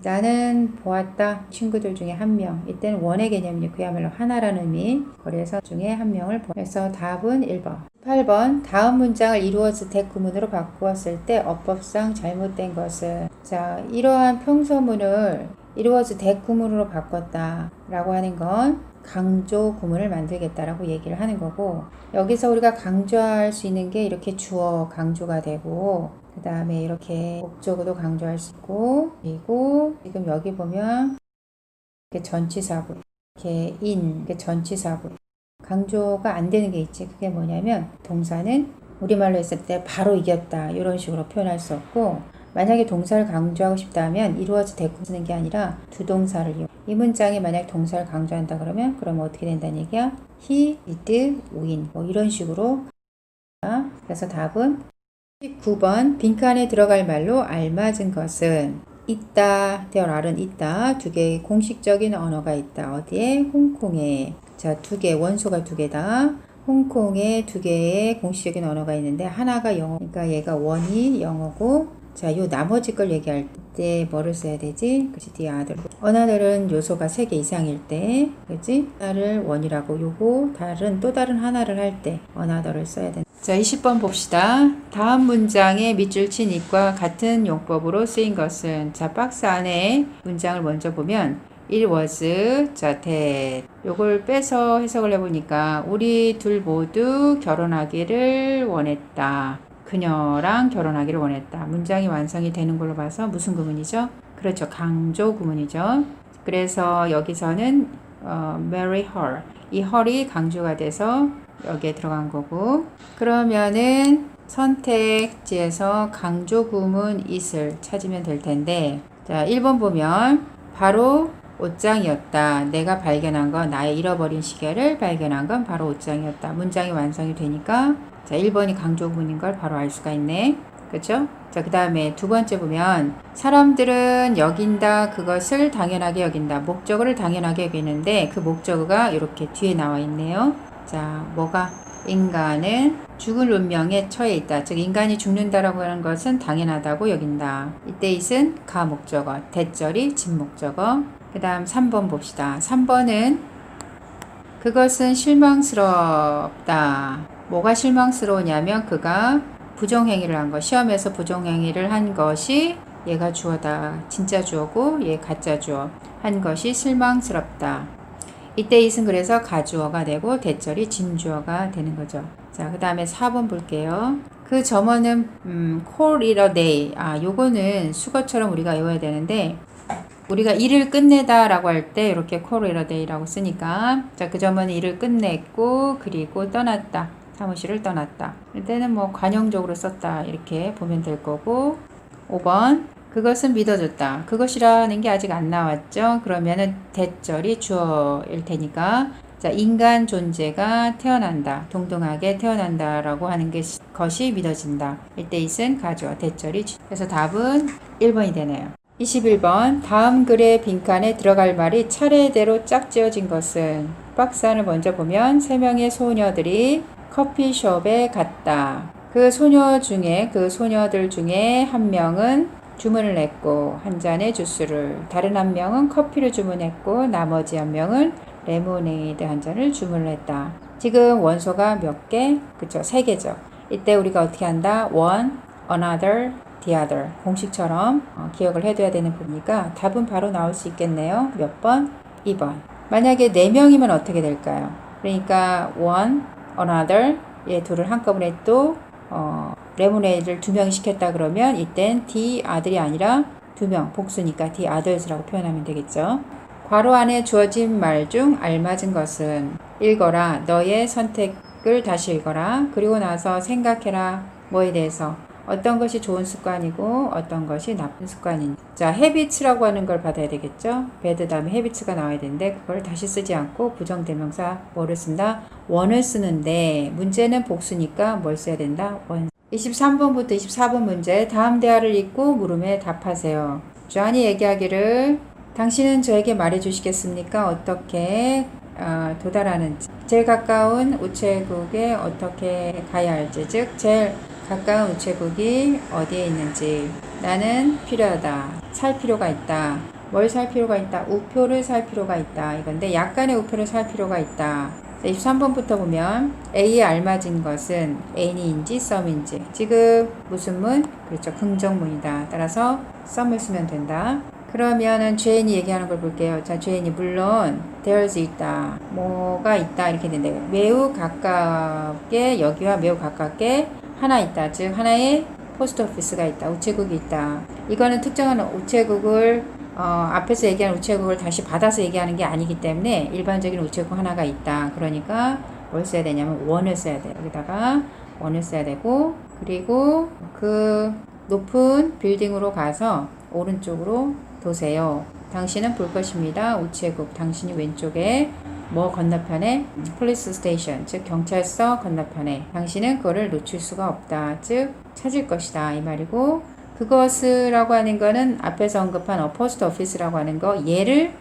나는 보았다. 친구들 중에 한 명. 이때는 원의 개념이 그야말로 하나라는 의미. 그래서 중에 한 명을 보아서 답은 1번. 8번 다음 문장을 이루어서 대구문으로 바꾸었을 때 어법상 잘못된 것은 자 이러한 평서문을 이루어서 대구문으로 바꿨다 라고 하는 건 강조 구문을 만들겠다라고 얘기를 하는 거고 여기서 우리가 강조할 수 있는 게 이렇게 주어 강조가 되고 그 다음에 이렇게 목적어도 강조할 수 있고 그리고 지금 여기 보면 이렇게 전치사고 이렇게 이렇게 전치사고 강조가 안 되는 게 있지. 그게 뭐냐면 동사는 우리말로 했을 때 바로 이겼다 이런 식으로 표현할 수 없고 만약에 동사를 강조하고 싶다면 이루어져 대꾸 쓰는 게 아니라 두 동사를 이용. 이 문장에 만약 동사를 강조한다 그러면 어떻게 된다는 얘기야? He did win 뭐 이런 식으로. 그래서 답은 19번 빈칸에 들어갈 말로 알맞은 것은 있다. there are은 있다. 두 개의 공식적인 언어가 있다. 어디에? 홍콩에. 자, 두 개, 원소가 두 개다. 홍콩에 두 개의 공식적인 언어가 있는데 하나가 영어. 그러니까 얘가 원이 영어고 자, 요 나머지 걸 얘기할 때 뭐를 써야 되지? 그치, the other. 언어들은 요소가 3개 이상일 때, 그치? 하나를 원이라고 요거 또 다른 하나를 할 때 another를 써야 된다. 자, 20번 봅시다. 다음 문장에 밑줄 친 it과 같은 용법으로 쓰인 것은 자, 박스 안에 문장을 먼저 보면 it was, 자, that. 요걸 빼서 해석을 해보니까 우리 둘 모두 결혼하기를 원했다. 그녀랑 결혼하기를 원했다. 문장이 완성이 되는 걸로 봐서 무슨 구문이죠? 그렇죠. 강조 구문이죠. 그래서 여기서는 marry her. 이 her이 강조가 돼서 여기에 들어간 거고 그러면은 선택지에서 강조 구문 it을 찾으면 될 텐데 자 1번 보면 바로 옷장이었다. 내가 발견한 건 나의 잃어버린 시계를 발견한 건 바로 옷장이었다. 문장이 완성이 되니까 자 1번이 강조구문인 걸 바로 알 수가 있네. 그렇죠? 자, 그 다음에 두 번째 보면 사람들은 여긴다. 그것을 당연하게 여긴다. 목적어를 당연하게 여기는데 그 목적어가 이렇게 뒤에 나와 있네요. 자, 뭐가? 인간은 죽을 운명에 처해 있다. 즉 인간이 죽는다라고 하는 것은 당연하다고 여긴다. 이때 it은 가목적어, 대절이 진목적어. 그 다음 3번 봅시다. 3번은 그것은 실망스럽다. 뭐가 실망스러우냐면 그가 부정행위를 한 거, 시험에서 부정행위를 한 것이 얘가 주어다. 진짜 주어고 얘 가짜 주어. 한 것이 실망스럽다. 이때 it은 그래서 가주어가 되고 대절이 진주어가 되는 거죠. 자, 그 다음에 4번 볼게요. 그 점어는 call it a day. 요거는 수거처럼 우리가 외워야 되는데 우리가 일을 끝내다 라고 할 때 이렇게 call it a day 라고 쓰니까 자, 그 점은 일을 끝냈고 그리고 떠났다. 사무실을 떠났다. 이때는 뭐 관용적으로 썼다 이렇게 보면 될 거고 5번 그것은 믿어줬다. 그것이라는 게 아직 안 나왔죠. 그러면은 대절이 주어일 테니까 자, 인간 존재가 태어난다. 동등하게 태어난다 라고 하는 것이 믿어진다. 이때 it은 가주어 대절이 그래서 답은 1번이 되네요. 21번 다음 글의 빈칸에 들어갈 말이 차례대로 짝지어진 것은 박스 안을 먼저 보면 3명의 소녀들이 커피숍에 갔다. 그 소녀들 중에 한 명은 주문을 했고 한 잔의 주스를, 다른 한 명은 커피를 주문했고 나머지 한 명은 레모네이드 한 잔을 주문을 했다. 지금 원소가 몇 개? 그쵸, 3개죠. 이때 우리가 어떻게 한다? one, another, the other 공식처럼 기억을 해둬야 되는 부분이니까 답은 바로 나올 수 있겠네요. 몇 번? 2번. 만약에 4명이면 어떻게 될까요? 그러니까 one, another 얘 둘을 한꺼번에 또 레모네이드를 2명 시켰다 그러면 이땐 the other이 아니라 2명 복수니까 the others라고 표현하면 되겠죠. 괄호 안에 주어진 말 중 알맞은 것은 읽어라. 너의 선택을 다시 읽어라. 그리고 나서 생각해라. 뭐에 대해서 어떤 것이 좋은 습관이고 어떤 것이 나쁜 습관인지. 자, habits라고 하는 걸 받아야 되겠죠. bad 다음에 habits가 나와야 되는데 그걸 다시 쓰지 않고 부정대명사 뭐를 쓴다? one을 쓰는데 문제는 복수니까 뭘 써야 된다? one. 23번부터 24번 문제 다음 대화를 읽고 물음에 답하세요. 존이 얘기하기를 당신은 저에게 말해 주시겠습니까? 어떻게 도달하는지. 제일 가까운 우체국에 어떻게 가야 할지. 즉 제일 가까운 우체국이 어디에 있는지. 나는 필요하다. 살 필요가 있다. 뭘 살 필요가 있다? 우표를 살 필요가 있다. 이건데 약간의 우표를 살 필요가 있다. 23번부터 보면 A에 알맞은 것은 any인지 some인지. 지금 무슨 문? 그렇죠. 긍정문이다. 따라서 some을 쓰면 된다. 그러면은 죄인이 얘기하는 걸 볼게요. 자, 죄인이 물론 there's 있다. 뭐가 있다. 이렇게 되는데 매우 가깝게 여기와 매우 가깝게 하나 있다. 즉 하나의 포스트 오피스가 있다. 우체국이 있다. 이거는 특정한 우체국을 앞에서 얘기한 우체국을 다시 받아서 얘기하는 게 아니기 때문에 일반적인 우체국 하나가 있다. 그러니까 뭘 써야 되냐면 one을 써야 돼요. 여기다가 one을 써야 되고 그리고 그 높은 빌딩으로 가서 오른쪽으로 도세요. 당신은 볼 것입니다. 우체국. 당신이 왼쪽에 뭐 건너편에 police station, 즉 경찰서 건너편에. 당신은 그거를 놓칠 수가 없다. 즉 찾을 것이다. 이 말이고 그것이라고 하는 거는 앞에서 언급한 post office라고 하는 거 얘를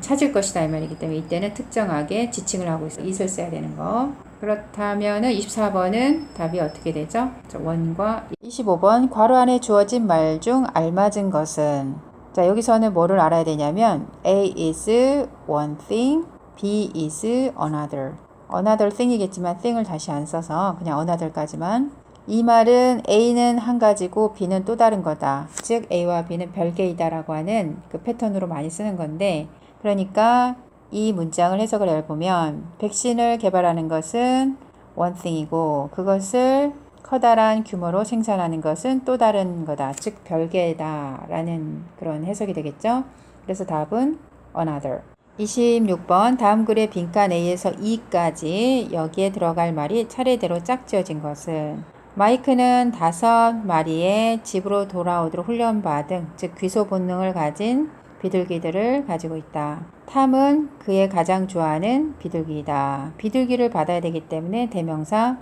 찾을 것이다. 이 말이기 때문에 이때는 특정하게 지칭을 하고 있어요. it을 써야 되는 거. 그렇다면은 24번은 답이 어떻게 되죠? 1과 25번 괄호 안에 주어진 말 중 알맞은 것은 자, 여기서는 뭐를 알아야 되냐면 A is one thing, B is another. another thing이겠지만 thing을 다시 안 써서 그냥 another까지만. 이 말은 A는 한 가지고 B는 또 다른 거다. 즉 A와 B는 별개이다 라고 하는 그 패턴으로 많이 쓰는 건데 그러니까 이 문장을 해석을 해보면 백신을 개발하는 것은 one thing이고 그것을 커다란 규모로 생산하는 것은 또 다른 거다. 즉 별개다 라는 그런 해석이 되겠죠. 그래서 답은 another. 26번 다음 글의 빈칸 A에서 E까지 여기에 들어갈 말이 차례대로 짝지어진 것은 마이크는 5마리의 집으로 돌아오도록 훈련받은 즉 귀소 본능을 가진 비둘기들을 가지고 있다. 탐은 그의 가장 좋아하는 비둘기이다. 비둘기를 받아야 되기 때문에 대명사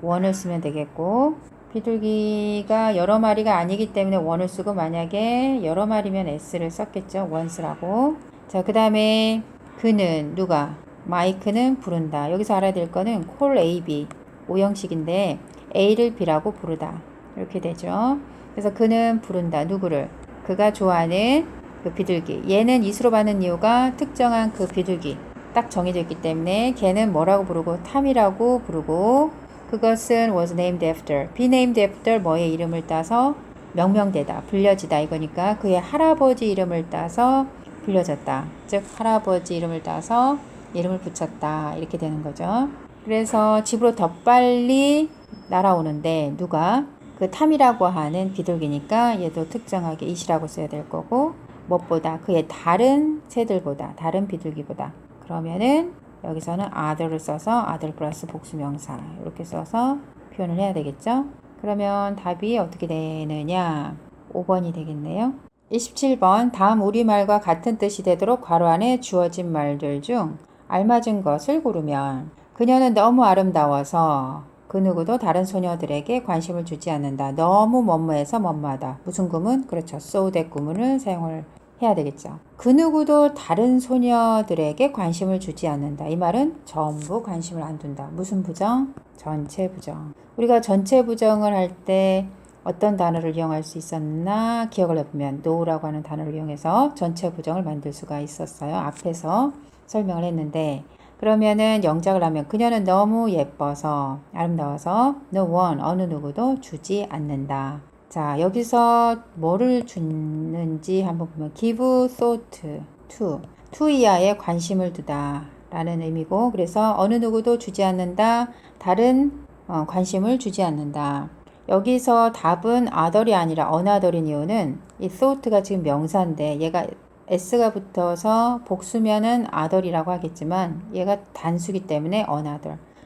one을 쓰면 되겠고 비둘기가 여러 마리가 아니기 때문에 one을 쓰고 만약에 여러 마리면 s를 썼겠죠. once라고. 자, 그 다음에 그는 누가? 마이크는 부른다. 여기서 알아야 될 거는 call A, B 5형식인데 A를 B라고 부르다. 이렇게 되죠. 그래서 그는 부른다. 누구를? 그가 좋아하는 그 비둘기. 얘는 이수로 받는 이유가 특정한 그 비둘기. 딱 정해져 있기 때문에 걔는 뭐라고 부르고 탐이라고 부르고 그것은 was named after. be named after 뭐의 이름을 따서 명명되다, 불려지다 이거니까 그의 할아버지 이름을 따서 불려졌다. 즉 할아버지 이름을 따서 이름을 붙였다. 이렇게 되는 거죠. 그래서 집으로 더 빨리 날아오는데 누가? 그 탐이라고 하는 비둘기니까 얘도 특정하게 it이라고 써야 될 거고 무엇보다 그의 다른 새들보다 다른 비둘기보다 그러면은 여기서는 other를 써서 other 플러스 복수명사 이렇게 써서 표현을 해야 되겠죠. 그러면 답이 어떻게 되느냐 5번이 되겠네요. 27번 다음 우리말과 같은 뜻이 되도록 괄호 안에 주어진 말들 중 알맞은 것을 고르면 그녀는 너무 아름다워서 그 누구도 다른 소녀들에게 관심을 주지 않는다. 너무 뭐뭐해서 뭐뭐하다. 무슨 구문? 그렇죠. so that 구문을 사용을 해야 되겠죠. 그 누구도 다른 소녀들에게 관심을 주지 않는다. 이 말은 전부 관심을 안 둔다. 무슨 부정? 전체 부정. 우리가 전체 부정을 할 때 어떤 단어를 이용할 수 있었나 기억을 해보면 no라고 하는 단어를 이용해서 전체 부정을 만들 수가 있었어요. 앞에서 설명을 했는데 그러면은 영작을 하면 그녀는 너무 예뻐서 아름다워서 no one 어느 누구도 주지 않는다. 자 여기서 뭐를 주는지 한번 보면 give thought to 이하에 관심을 두다 라는 의미고 그래서 어느 누구도 주지 않는다 다른 관심을 주지 않는다. 여기서 답은 other이 아니라 another인 이유는 이 thought가 지금 명사인데 얘가 s가 붙어서 복수면은 other이라고 하겠지만 얘가 단수기 때문에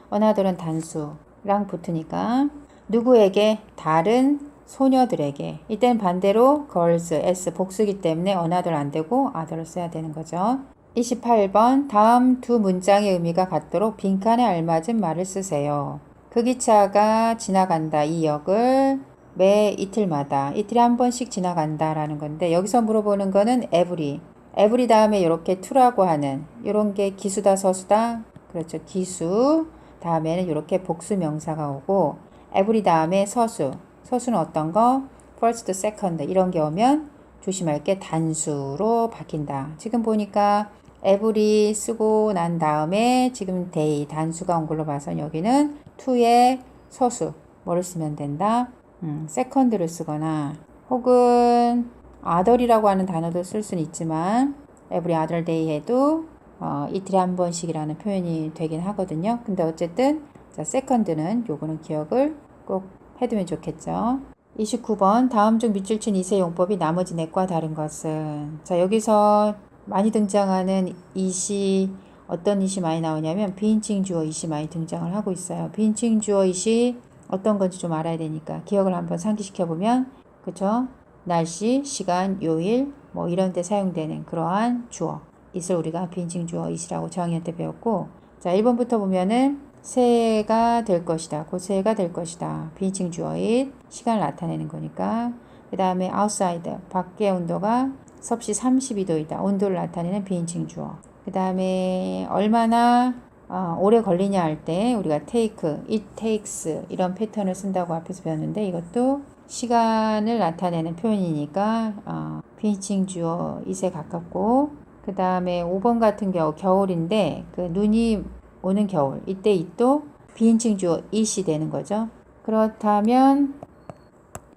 another은 단수랑 붙으니까 누구에게 다른 소녀들에게 이땐 반대로 girls s 복수기 때문에 another 안 되고 other를 써야 되는 거죠. 28번 다음 두 문장의 의미가 같도록 빈칸에 알맞은 말을 쓰세요. 그 기차가 지나간다. 이 역을 매 이틀마다 이틀에 한 번씩 지나간다 라는 건데 여기서 물어보는 거는 every 다음에 이렇게 to라고 하는 이런 게 기수다 서수다 그렇죠. 기수 다음에는 이렇게 복수 명사가 오고 every 다음에 서수는 어떤 거? first, second 이런 게 오면 조심할 게 단수로 바뀐다. 지금 보니까 every 쓰고 난 다음에 지금 day 단수가 온 걸로 봐서 여기는 to의 서수 뭐를 쓰면 된다? second를 쓰거나 혹은 other이라고 하는 단어도 쓸 수는 있지만 every other day 해도 이틀에 한 번씩이라는 표현이 되긴 하거든요. 근데 어쨌든 자 second는 요거는 기억을 꼭 해두면 좋겠죠. 29번 다음 중 밑줄 친 이세 용법이 나머지 넷과 다른 것은 자 여기서 많이 등장하는 it이 어떤 it이 많이 나오냐면 비인칭 주어 it이 많이 등장을 하고 있어요. 비인칭 주어 it이 어떤 건지 좀 알아야 되니까 기억을 한번 상기시켜 보면 그쵸? 날씨, 시간, 요일 뭐 이런 데 사용되는 그러한 주어 it을 우리가 비인칭 주어 it이라고 저학년 때 배웠고 자 1번부터 보면은 새해가 될 것이다. 곧 새해가 될 것이다. 비인칭 주어 it 시간을 나타내는 거니까 그 다음에 outside 밖의 온도가 섭씨 32도이다. 온도를 나타내는 비인칭 주어 그 다음에 얼마나 오래 걸리냐 할 때 우리가 take, it takes 이런 패턴을 쓴다고 앞에서 배웠는데 이것도 시간을 나타내는 표현이니까 비인칭 주어 it에 가깝고 그 다음에 5번 같은 경우 겨울인데 그 눈이 오는 겨울 이때 it도 비인칭 주어 it이 되는 거죠. 그렇다면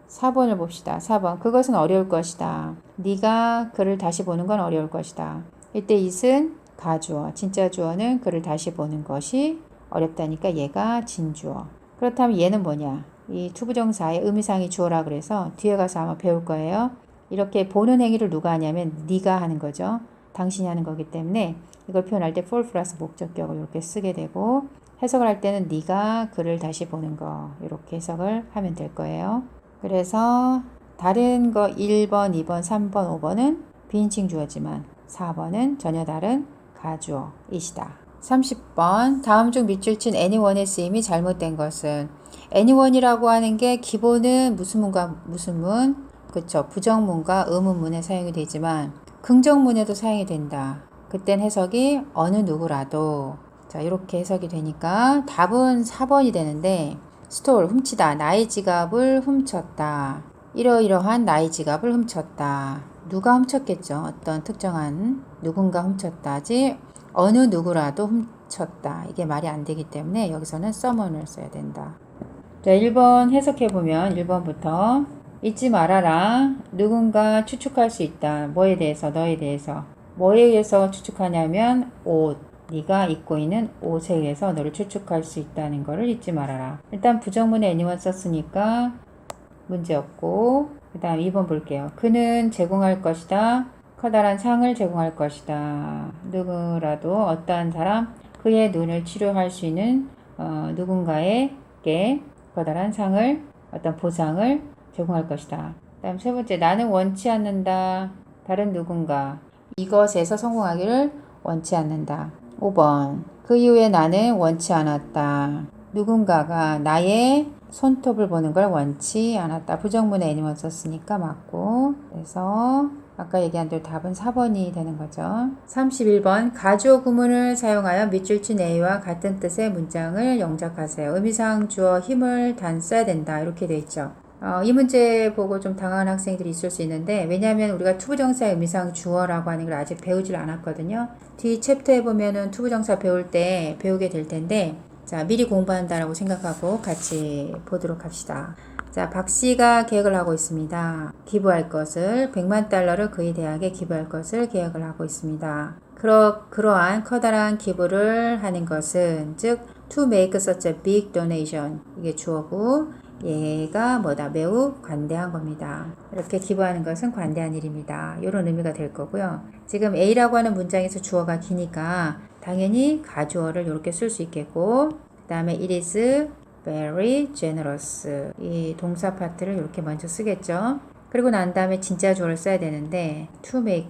4번을 봅시다. 4번 그것은 어려울 것이다. 네가 그를 다시 보는 건 어려울 것이다. 이때 it은 가주어 진짜 주어는 그를 다시 보는 것이 어렵다니까 얘가 진주어. 그렇다면 얘는 뭐냐 이 투부정사의 의미상의 주어라 그래서 뒤에 가서 아마 배울 거예요. 이렇게 보는 행위를 누가 하냐면 네가 하는 거죠. 당신이 하는 거기 때문에 이걸 표현할 때 for 플러스 목적격을 이렇게 쓰게 되고 해석을 할 때는 네가 그를 다시 보는 거 이렇게 해석을 하면 될 거예요. 그래서 다른 거 1번, 2번, 3번, 5번은 비인칭 주어지만 4번은 전혀 다른 가주어 it이다. 30번 다음 중 밑줄 친 anyone의 쓰임이 잘못된 것은 anyone이라고 하는 게 기본은 무슨 문과 무슨 문? 그쵸. 부정문과 의문문에 사용이 되지만 긍정문에도 사용이 된다. 그땐 해석이 어느 누구라도 자 이렇게 해석이 되니까 답은 4번이 되는데 stole 훔치다 나의 지갑을 훔쳤다. 이러이러한 나의 지갑을 훔쳤다. 누가 훔쳤겠죠. 어떤 특정한 누군가 훔쳤다지 어느 누구라도 훔쳤다. 이게 말이 안 되기 때문에 여기서는 someone을 써야 된다. 자, 1번 해석해보면 1번부터 잊지 말아라. 누군가 추측할 수 있다. 뭐에 대해서? 너에 대해서. 뭐에 의해서 추측하냐면 옷. 네가 입고 있는 옷에 의해서 너를 추측할 수 있다는 것을 잊지 말아라. 일단 부정문에 anyone 썼으니까 문제없고, 그 다음 2번 볼게요. 그는 제공할 것이다. 커다란 상을 제공할 것이다. 누구라도 어떠한 사람, 그의 눈을 치료할 수 있는 누군가에게 커다란 상을, 어떤 보상을 제공할 것이다. 다음 세 번째, 나는 원치 않는다. 다른 누군가 이것에서 성공하기를 원치 않는다. 5번, 그 이후에 나는 원치 않았다. 누군가가 나의 손톱을 보는 걸 원치 않았다. 부정문에 anyone 썼으니까 맞고, 그래서 아까 얘기한 대로 답은 4번이 되는 거죠. 31번, 가주어 구문을 사용하여 밑줄 친 A와 같은 뜻의 문장을 영작하세요. 의미상 주어 힘을 단 써야 된다. 이렇게 돼 있죠. 이 문제 보고 좀 당황한 학생들이 있을 수 있는데, 왜냐하면 우리가 투부정사의 의미상 주어라고 하는 걸 아직 배우질 않았거든요. 뒤 챕터에 보면은 투부정사 배울 때 배우게 될 텐데, 자, 미리 공부한다라고 생각하고 같이 보도록 합시다. 자, 박 씨가 계획을 하고 있습니다. 기부할 것을, 100만 달러를 그의 대학에 기부할 것을 계획을 하고 있습니다. 그러한 커다란 기부를 하는 것은, 즉, to make such a big donation. 이게 주어고, 얘가 뭐다? 매우 관대한 겁니다. 이렇게 기부하는 것은 관대한 일입니다. 이런 의미가 될 거고요. 지금 A라고 하는 문장에서 주어가 기니까 당연히 가주어를 이렇게 쓸 수 있겠고, 그 다음에 it is very generous. 이 동사 파트를 이렇게 먼저 쓰겠죠. 그리고 난 다음에 진짜 주어를 써야 되는데 to make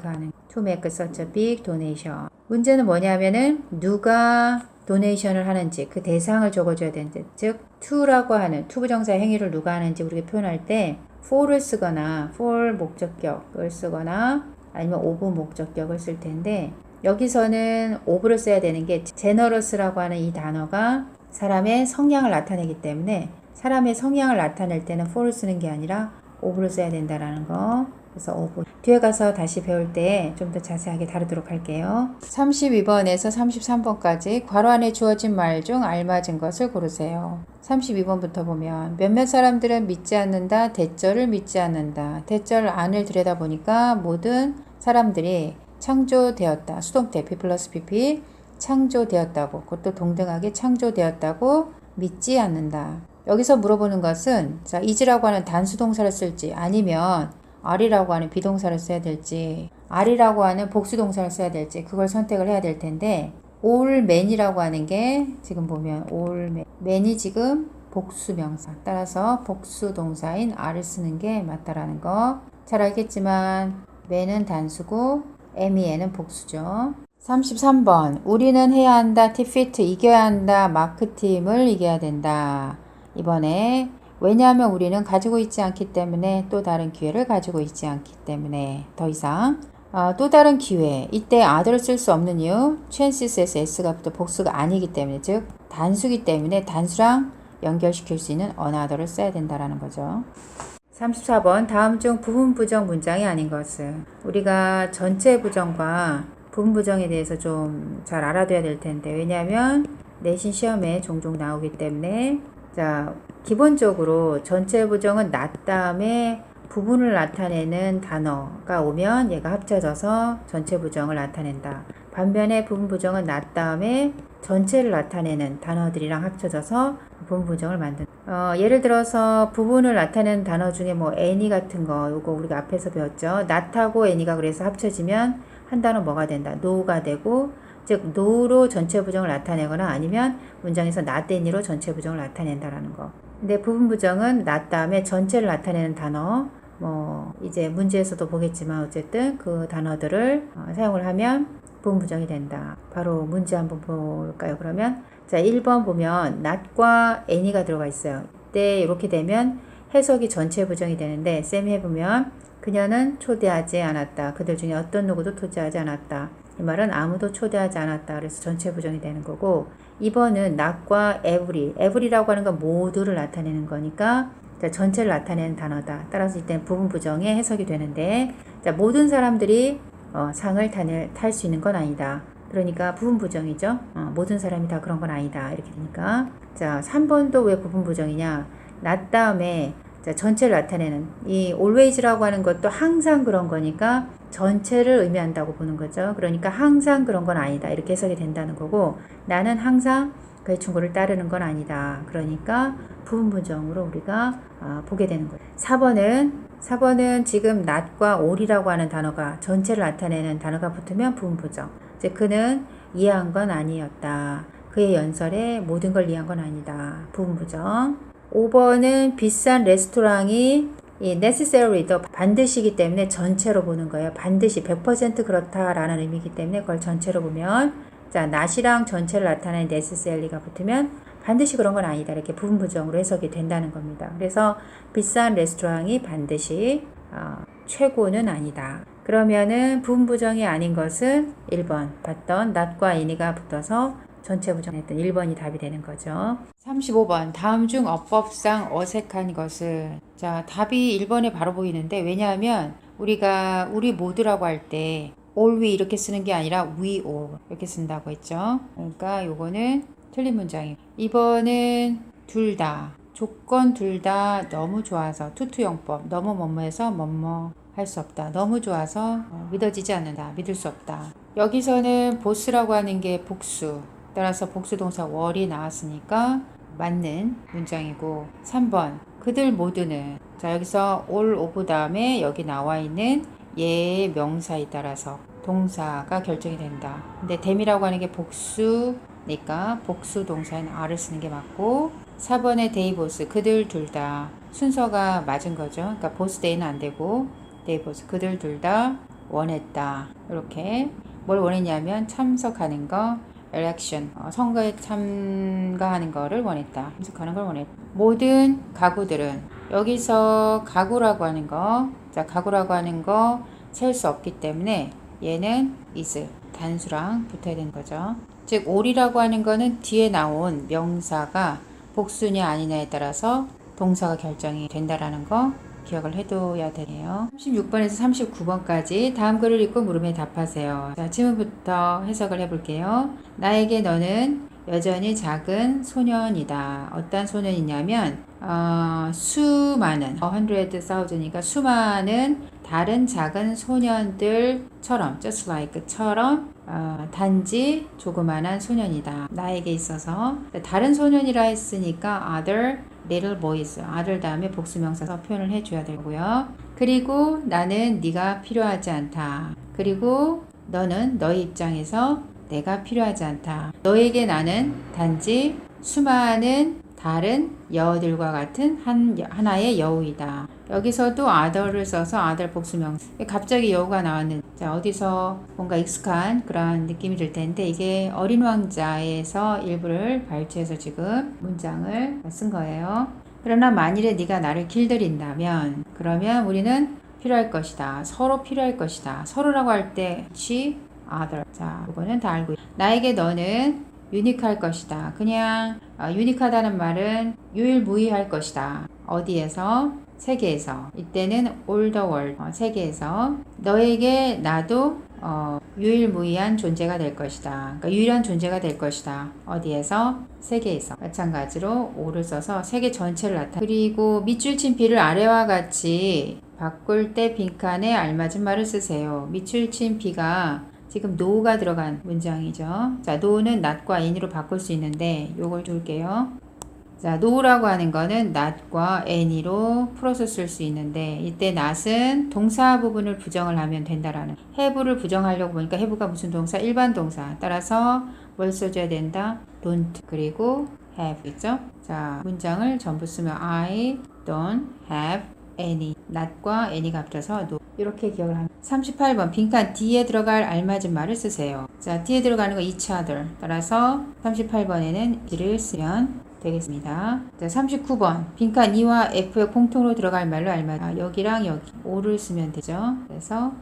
such a big donation. 문제는 뭐냐면은 누가 도네이션을 하는지 그 대상을 적어줘야 되는데, 즉 to라고 하는 투부정사의 행위를 누가 하는지 우리가 표현할 때 for를 쓰거나 for 목적격을 쓰거나 아니면 of 목적격을 쓸 텐데, 여기서는 of를 써야 되는 게 generous라고 하는 이 단어가 사람의 성향을 나타내기 때문에 사람의 성향을 나타낼 때는 for를 쓰는 게 아니라 of를 써야 된다라는 거. 그래서 of 뒤에 가서 다시 배울 때 좀 더 자세하게 다루도록 할게요. 32번에서 33번까지 괄호 안에 주어진 말 중 알맞은 것을 고르세요. 32번부터 보면 몇몇 사람들은 믿지 않는다, 대절을 믿지 않는다. 대절 안을 들여다보니까 모든 사람들이 창조되었다. 수동태 P 플러스 PP 창조되었다고, 그것도 동등하게 창조되었다고 믿지 않는다. 여기서 물어보는 것은 자, is라고 하는 단수동사를 쓸지 아니면 are라고 하는 비동사를 써야 될지, are라고 하는 복수동사를 써야 될지 그걸 선택을 해야 될 텐데, all men이라고 하는 게 지금 보면 all men이 지금 복수명사, 따라서 복수동사인 are를 쓰는 게 맞다라는 거 잘 알겠지만 men은 단수고 me는 복수죠. 33번, 우리는 해야 한다, defeat 이겨야 한다, 마크팀을 이겨야 된다. 이번에 왜냐하면 우리는 가지고 있지 않기 때문에, 또 다른 기회를 가지고 있지 않기 때문에. 더 이상 또 다른 기회, 이때 other를 쓸 수 없는 이유, chances에서 s가 또 복수가 아니기 때문에, 즉 단수기 때문에 단수랑 연결시킬 수 있는 another를 써야 된다라는 거죠. 34번, 다음 중 부분 부정 문장이 아닌 것은. 우리가 전체 부정과 부분 부정에 대해서 좀 잘 알아둬야 될 텐데, 왜냐하면 내신 시험에 종종 나오기 때문에. 자, 기본적으로 전체 부정은 not 다음에 부분을 나타내는 단어가 오면 얘가 합쳐져서 전체 부정을 나타낸다. 반면에 부분 부정은 not 다음에 전체를 나타내는 단어들이랑 합쳐져서 부분 부정을 만든다. 예를 들어서 부분을 나타내는 단어 중에 뭐 any 같은 거, 요거 우리가 앞에서 배웠죠. not하고 any가 그래서 합쳐지면 한 단어 뭐가 된다? no가 되고, 즉 no로 전체 부정을 나타내거나 아니면 문장에서 not any로 전체 부정을 나타낸다라는 거. 근데 부분 부정은 not 다음에 전체를 나타내는 단어, 뭐 이제 문제에서도 보겠지만 어쨌든 그 단어들을 사용을 하면 부분 부정이 된다. 바로 문제 한번 볼까요? 그러면 자, 1번 보면 not과 any가 들어가 있어요. 이때 이렇게 되면 해석이 전체 부정이 되는데, 쌤이 해보면 그녀는 초대하지 않았다. 그들 중에 어떤 누구도 초대하지 않았다. 이 말은 아무도 초대하지 않았다. 그래서 전체 부정이 되는 거고, 2번은 not과 every라고 하는 건 모두를 나타내는 거니까 자, 전체를 나타내는 단어다. 따라서 이때는 부분 부정의 해석이 되는데, 자, 모든 사람들이 상을 탈 수 있는 건 아니다. 그러니까 부분부정이죠. 모든 사람이 다 그런 건 아니다. 이렇게 되니까. 자, 3번도 왜 부분부정이냐? not 다음에 자, 전체를 나타내는 이 always라고 하는 것도 항상 그런 거니까 전체를 의미한다고 보는 거죠. 그러니까 항상 그런 건 아니다. 이렇게 해석이 된다는 거고 나는 항상 그의 충고를 따르는 건 아니다. 그러니까 부분부정으로 우리가 보게 되는 거예요. 4번은 지금 not과 all이라고 하는 단어가 전체를 나타내는 단어가 붙으면 부분부정. 즉 그는 이해한 건 아니었다. 그의 연설에 모든 걸 이해한 건 아니다. 부분부정. 5번은 비싼 레스토랑이 이 necessary도 반드시기 때문에 전체로 보는 거예요. 반드시 100% 그렇다라는 의미이기 때문에 그걸 전체로 보면 자, not이랑 전체를 나타내는 necessary가 붙으면 반드시 그런 건 아니다. 이렇게 부분부정으로 해석이 된다는 겁니다. 그래서 비싼 레스토랑이 반드시 최고는 아니다. 그러면은 부분부정이 아닌 것은 1번 봤던 not과 any가 붙어서 전체 부정했던 1번이 답이 되는 거죠. 35번 다음 중 어법상 어색한 것은 자 답이 1번에 바로 보이는데 왜냐하면 우리가 우리 모두라고 할 때 all we 이렇게 쓰는 게 아니라 we all 이렇게 쓴다고 했죠. 그러니까 요거는 틀린 문장이에요. 2번은 둘 다 조건 둘 다 너무 좋아서 투투용법 너무 뭐뭐해서 뭐뭐 할 수 없다. 너무 좋아서 믿어지지 않는다. 믿을 수 없다. 여기서는 보스라고 하는 게 복수 따라서 복수동사 were이 나왔으니까 맞는 문장이고 3번 그들 모두는 자 여기서 all of 다음에 여기 나와 있는 얘의 명사에 따라서 동사가 결정이 된다. 근데 them이라고 하는 게 복수니까 복수 동사인 are를 쓰는 게 맞고 4번의 they both 그들 둘 다 순서가 맞은 거죠. 그러니까 both they는 안 되고 they both 그들 둘 다 원했다. 이렇게 뭘 원했냐면 참석하는 거 election 선거에 참가하는 거를 원했다. 참석하는 걸 원했다. 모든 가구들은 여기서 가구라고 하는 거 자 가구라고 하는 거 세울 수 없기 때문에 얘는 is 단수랑 붙어야 되는 거죠. 즉 all이라고 하는 거는 뒤에 나온 명사가 복수냐 아니냐에 따라서 동사가 결정이 된다라는 거 기억을 해둬야 되네요. 36번에서 39번까지 다음 글을 읽고 물음에 답하세요. 자, 질문부터 해석을 해볼게요. 나에게 너는 여전히 작은 소년이다. 어떤 소년이냐면 수많은 100,000이니까 수많은 다른 작은 소년들처럼 just like처럼 단지 조그만한 소년이다. 나에게 있어서 다른 소년이라 했으니까 other little boys, other 다음에 복수명사서 표현을 해줘야 되고요. 그리고 나는 네가 필요하지 않다. 그리고 너는 너의 입장에서 내가 필요하지 않다. 너에게 나는 단지 수많은 다른 여우들과 같은 하나의 여우이다. 여기서도 other를 써서 other 복수명사. 갑자기 여우가 나왔는데 자, 어디서 뭔가 익숙한 그런 느낌이 들 텐데 이게 어린 왕자에서 일부를 발췌해서 지금 문장을 쓴 거예요. 그러나 만일에 네가 나를 길들인다면 그러면 우리는 필요할 것이다. 서로 필요할 것이다. 서로라고 할 때 she, other. 자, 이거는 다 알고 나에게 너는 유니크할 것이다. 그냥 유니크하다는 말은 유일무이할 것이다. 어디에서? 세계에서. 이때는 all the world. 세계에서. 너에게 나도 유일무이한 존재가 될 것이다. 그러니까 유일한 존재가 될 것이다. 어디에서? 세계에서. 마찬가지로 all을 써서 세계 전체를 나타내. 그리고 밑줄 친 비를 아래와 같이 바꿀 때 빈칸에 알맞은 말을 쓰세요. 밑줄 친 비가 지금 no가 들어간 문장이죠. 자, no는 not과 any로 바꿀 수 있는데 요걸 줄게요. 자, no라고 하는 거는 not과 any로 풀어서 쓸 수 있는데 이때 not은 동사 부분을 부정을 하면 된다라는 have를 부정하려고 보니까 have가 무슨 동사? 일반 동사. 따라서 뭘 써줘야 된다? don't 그리고 have 있죠? 자, 문장을 전부 쓰면 I don't have any not과 any가 합쳐서 no 이렇게 기억을 합니다. 38번 빈칸 D에 들어갈 알맞은 말을 쓰세요. 자, D에 들어가는 거 each other. 따라서 38번에는 이를 쓰면 되겠습니다. 자, 39번 빈칸 E와 F에 공통으로 들어갈 말로 알맞은 여기랑 여기 O를 쓰면 되죠. 그래서